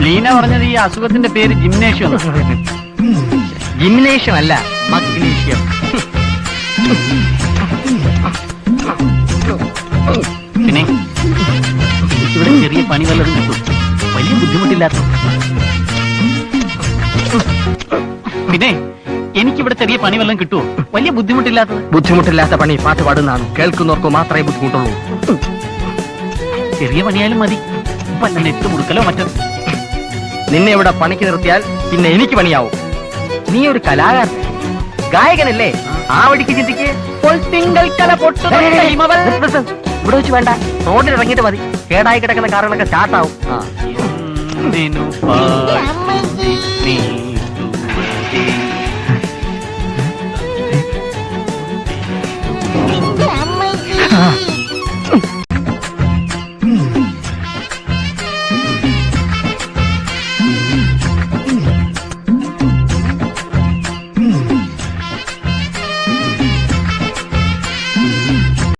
ലീന പറഞ്ഞത് ഈ അസുഖത്തിന്റെ പേര് ജിംനേഷ്യം. ജിംനേഷ്യം അല്ല, മഗ്നീഷ്യം. പിന്നെ ഇവിടെ ചെറിയ പണി വല്ലതും കിട്ടും, വലിയ ബുദ്ധിമുട്ടില്ലാത്ത. പിന്നെ എനിക്കിവിടെ ചെറിയ പണി വല്ലതും കിട്ടുമോ, വലിയ ബുദ്ധിമുട്ടില്ലാത്തത്? ബുദ്ധിമുട്ടില്ലാത്ത പണി പാട്ട് പാടുന്നതാണ്, കേൾക്കുന്നവർക്ക് മാത്രമേ ബുദ്ധിമുട്ടുള്ളൂ. ചെറിയ പണിയാലും മതി, വല്ല നെറ്റ് മുറുക്കലോ മറ്റോ. നിന്നെ ഇവിടെ പണിക്ക് നിർത്തിയാൽ പിന്നെ എനിക്ക് പണിയാവും. നീ ഒരു കലാകാരൻ, ഗായകനല്ലേ? ആ വഴിക്ക് ചിന്തിക്ക്. ഇവിടെ വെച്ച് വേണ്ട, റോഡിൽ ഇറങ്ങിയിട്ട് മതി. കേടായി കിടക്കുന്ന കാറുകളൊക്കെ സ്റ്റാർട്ടാവും. എന്തിനു പാട്ടും